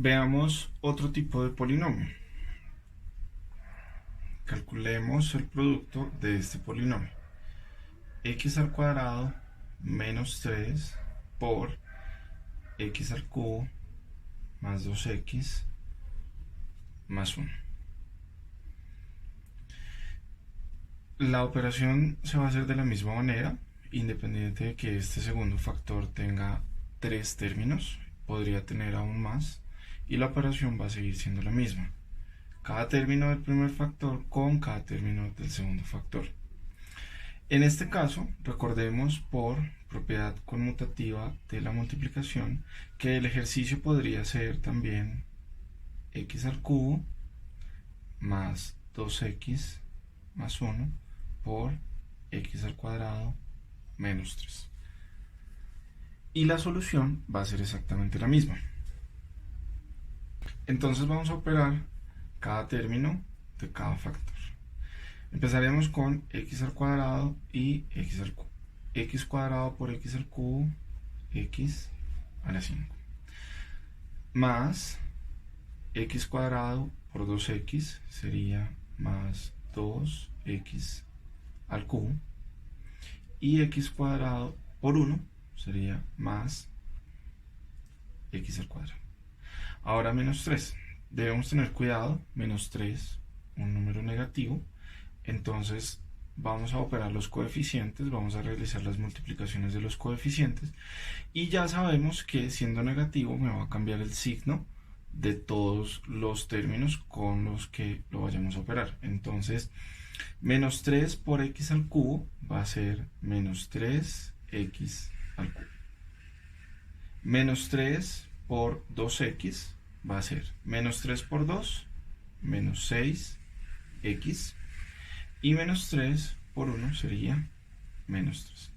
Veamos otro tipo de polinomio. Calculemos el producto de este polinomio. X al cuadrado menos 3 por x al cubo más 2x más 1. La operación se va a hacer de la misma manera, independiente de que este segundo factor tenga 3 términos, podría tener aún más, y la operación va a seguir siendo la misma. Cada término del primer factor con cada término del segundo factor. En este caso, recordemos por propiedad conmutativa de la multiplicación que el ejercicio podría ser también x al cubo más 2x más 1 por x al cuadrado menos 3. Y la solución va a ser exactamente la misma. Entonces vamos a operar cada término de cada factor. Empezaremos con x al cuadrado y x al cubo. X cuadrado por x al cubo, x a la 5. Más x cuadrado por 2x sería más 2x al cubo. Y x cuadrado por 1 sería más x al cuadrado. Ahora menos 3. Debemos tener cuidado, menos 3, un número negativo. Entonces vamos a operar los coeficientes, vamos a realizar las multiplicaciones de los coeficientes y ya sabemos que siendo negativo me va a cambiar el signo de todos los términos con los que lo vayamos a operar. Entonces menos 3 por x al cubo va a ser menos 3x al cubo. Menos 3 por 2x va a ser menos 3 por 2, menos 6x. Y menos 3 por 1 sería menos 3.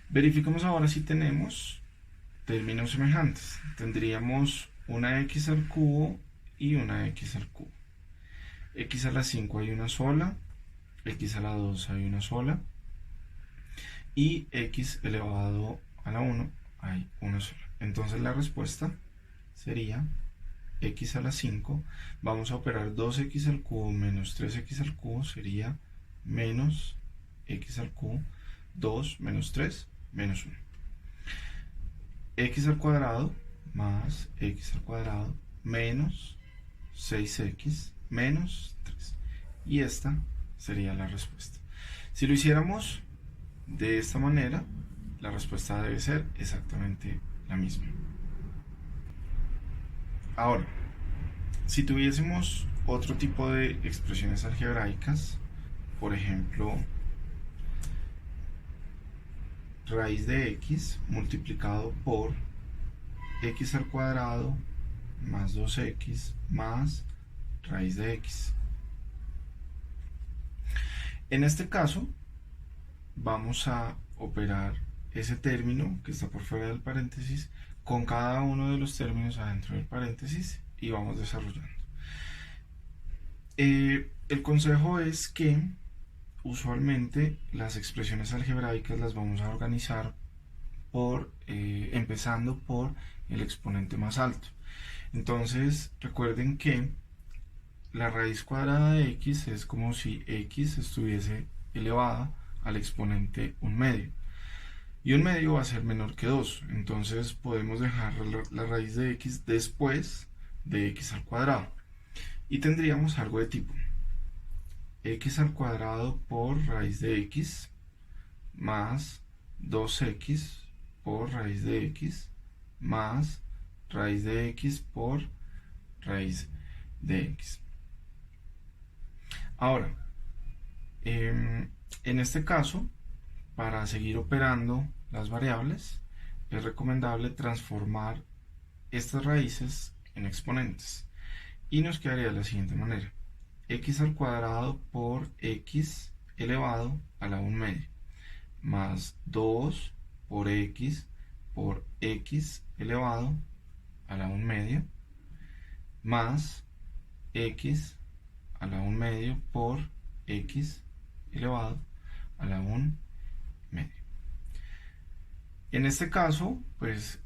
Verifiquemos ahora si tenemos términos semejantes. Tendríamos una x al cubo y una x al cubo. X a la 5 hay una sola, x a la 2 hay una sola, y x elevado a la 1 hay una sola. Entonces la respuesta sería x a la 5, vamos a operar 2x al cubo menos 3x al cubo, sería menos x al cubo, 2 menos 3, menos 1. X al cuadrado más x al cuadrado menos 6x menos 3. Y esta sería la respuesta. Si lo hiciéramos de esta manera, la respuesta debe ser exactamente la misma. Ahora, si tuviésemos otro tipo de expresiones algebraicas, por ejemplo, raíz de x multiplicado por x al cuadrado más 2x más raíz de x. En este caso, vamos a operar ese término que está por fuera del paréntesis con cada uno de los términos adentro del paréntesis y vamos desarrollando. El consejo es que usualmente las expresiones algebraicas las vamos a organizar empezando por el exponente más alto. Entonces recuerden que la raíz cuadrada de x es como si x estuviese elevada al exponente 1/2. Y 1/2 va a ser menor que 2. Entonces podemos dejar la raíz de x después de x al cuadrado. Y tendríamos algo de tipo x al cuadrado por raíz de x más 2x por raíz de x más raíz de x por raíz de x. Ahora, en este caso, para seguir operando las variables, es recomendable transformar estas raíces en exponentes. Y nos quedaría de la siguiente manera. X al cuadrado por x elevado a la 1/2 más 2 por x elevado a la 1/2 más x a la 1/2 por x elevado a la 1/2. En este caso, pues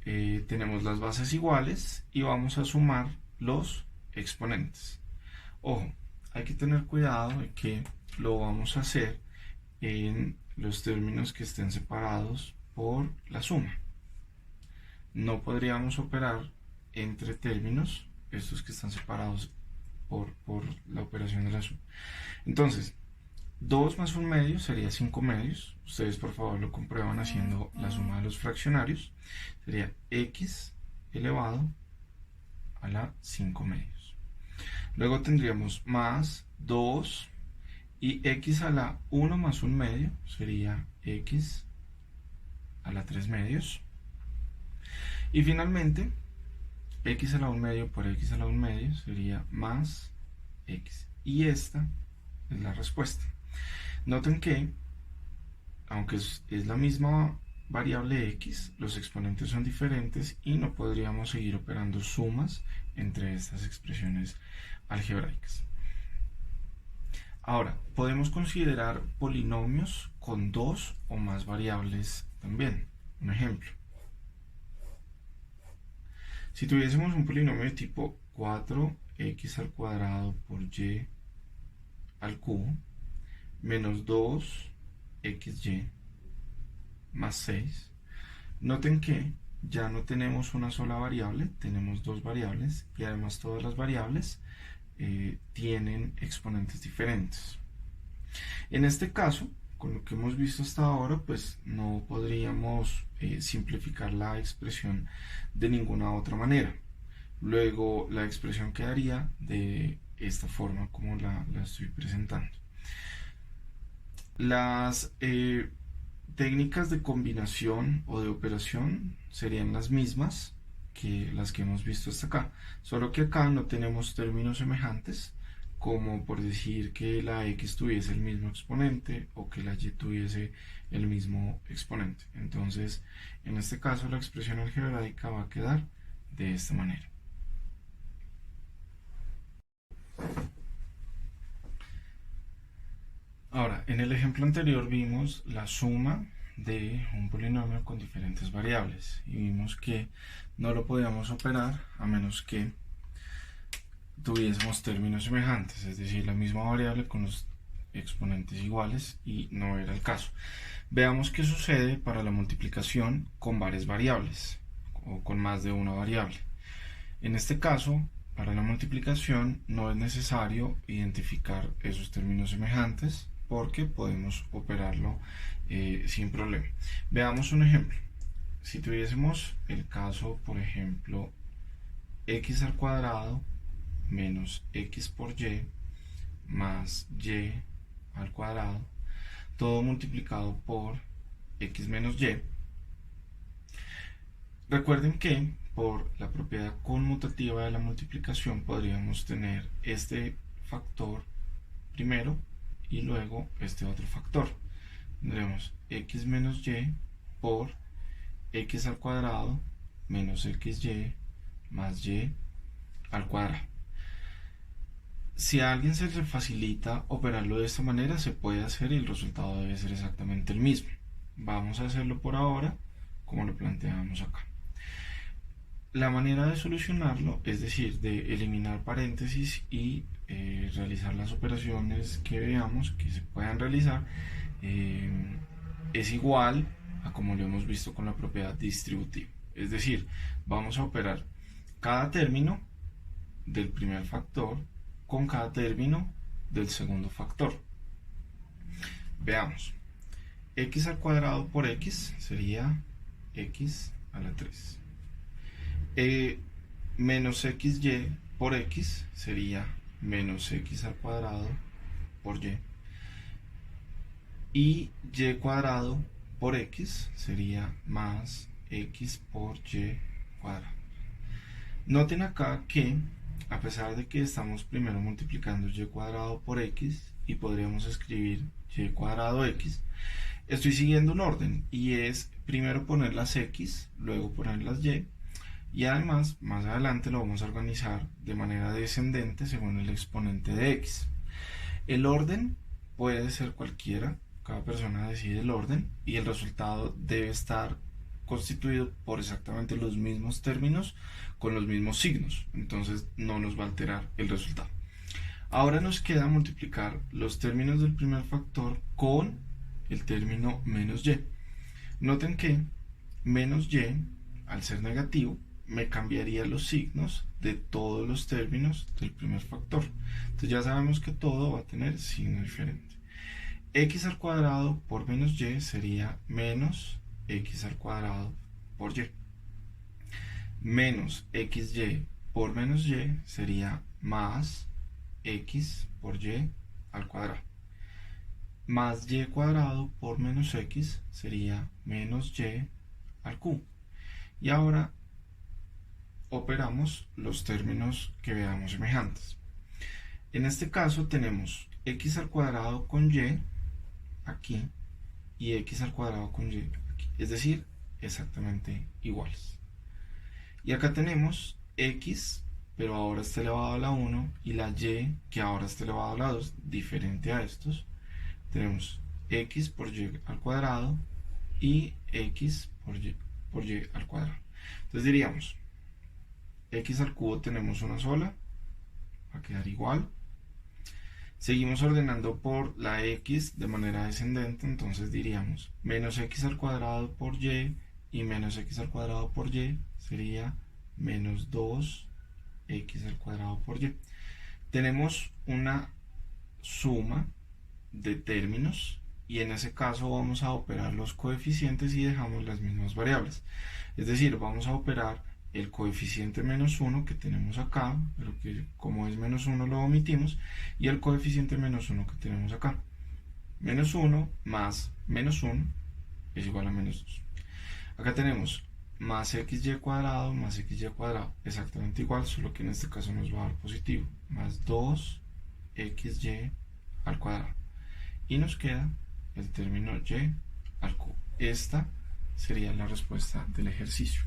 tenemos las bases iguales y vamos a sumar los exponentes. Ojo, hay que tener cuidado de que lo vamos a hacer en los términos que estén separados por la suma. No podríamos operar entre términos, estos que están separados por la operación de la suma. Entonces, 2 más 1 medio sería 5 medios. Ustedes por favor lo comprueban haciendo la suma de los fraccionarios. Sería x elevado a la 5 medios. Luego tendríamos más 2 y x a la 1 más 1 medio sería x a la 3 medios. Y finalmente, x a la 1 medio por x a la 1 medio sería más x. Y esta es la respuesta. Noten que, aunque es la misma variable x, los exponentes son diferentes y no podríamos seguir operando sumas entre estas expresiones algebraicas. Ahora, podemos considerar polinomios con 2 o más variables también. Un ejemplo. Si tuviésemos un polinomio de tipo 4x al cuadrado por y al cubo menos 2xy más 6, noten que ya no tenemos una sola variable, tenemos dos variables y además todas las variables tienen exponentes diferentes. En este caso, con lo que hemos visto hasta ahora, pues no podríamos simplificar la expresión de ninguna otra manera. Luego la expresión quedaría de esta forma como la estoy presentando. Las técnicas de combinación o de operación serían las mismas que las que hemos visto hasta acá, solo que acá no tenemos términos semejantes, como por decir que la x tuviese el mismo exponente o que la y tuviese el mismo exponente. Entonces, en este caso la expresión algebraica va a quedar de esta manera. Ahora, en el ejemplo anterior vimos la suma de un polinomio con diferentes variables y vimos que no lo podíamos operar a menos que tuviésemos términos semejantes, es decir, la misma variable con los exponentes iguales, y no era el caso. Veamos qué sucede para la multiplicación con varias variables o con más de una variable. En este caso, para la multiplicación no es necesario identificar esos términos semejantes porque podemos operarlo sin problema. Veamos un ejemplo. Si tuviésemos el caso, por ejemplo, x al cuadrado menos x por y más y al cuadrado, todo multiplicado por x menos y. Recuerden que por la propiedad conmutativa de la multiplicación podríamos tener este factor primero y luego este otro factor. Tendremos x menos y por x al cuadrado menos xy más y al cuadrado. Si a alguien se le facilita operarlo de esta manera, se puede hacer y el resultado debe ser exactamente el mismo. Vamos a hacerlo por ahora como lo planteamos acá. La manera de solucionarlo, es decir, de eliminar paréntesis y realizar las operaciones que veamos que se puedan realizar, es igual a como lo hemos visto con la propiedad distributiva. Es decir, vamos a operar cada término del primer factor con cada término del segundo factor. Veamos. X al cuadrado por x sería x a la 3. Menos xy por x sería menos x al cuadrado por y. Y y cuadrado por x sería más x por y cuadrado. Noten acá que, a pesar de que estamos primero multiplicando y cuadrado por x y podríamos escribir y cuadrado x, estoy siguiendo un orden y es primero poner las x, luego poner las y además más adelante lo vamos a organizar de manera descendente según el exponente de x. El orden puede ser cualquiera, cada persona decide el orden y el resultado debe estar constituido por exactamente los mismos términos con los mismos signos, entonces no nos va a alterar el resultado. Ahora nos queda multiplicar los términos del primer factor con el término menos y. Noten que menos y, al ser negativo, me cambiaría los signos de todos los términos del primer factor. Entonces ya sabemos que todo va a tener signo diferente. X al cuadrado por menos y sería menos x al cuadrado por y. Menos xy por menos y sería más x por y al cuadrado. Más y cuadrado por menos x sería menos y al cubo. Y ahora operamos los términos que veamos semejantes. En este caso tenemos x al cuadrado con y aquí y x al cuadrado con y aquí, es decir, exactamente iguales. Y acá tenemos x, pero ahora está elevado a la 1, y la y, que ahora está elevado a la 2, diferente a estos. Tenemos x por y al cuadrado y x por y al cuadrado. Entonces diríamos, x al cubo tenemos una sola, va a quedar igual. Seguimos ordenando por la x de manera descendente, entonces diríamos menos x al cuadrado por y menos x al cuadrado por y sería menos 2x al cuadrado por y. Tenemos una suma de términos y en ese caso vamos a operar los coeficientes y dejamos las mismas variables. Es decir, vamos a operar el coeficiente menos 1 que tenemos acá, pero que como es menos 1 lo omitimos, y el coeficiente menos 1 que tenemos acá. Menos 1 más menos 1 es igual a menos 2. Acá tenemos más xy cuadrado más xy cuadrado, exactamente igual, solo que en este caso nos va a dar positivo, más 2xy al cuadrado. Y nos queda el término y al cubo. Esta sería la respuesta del ejercicio.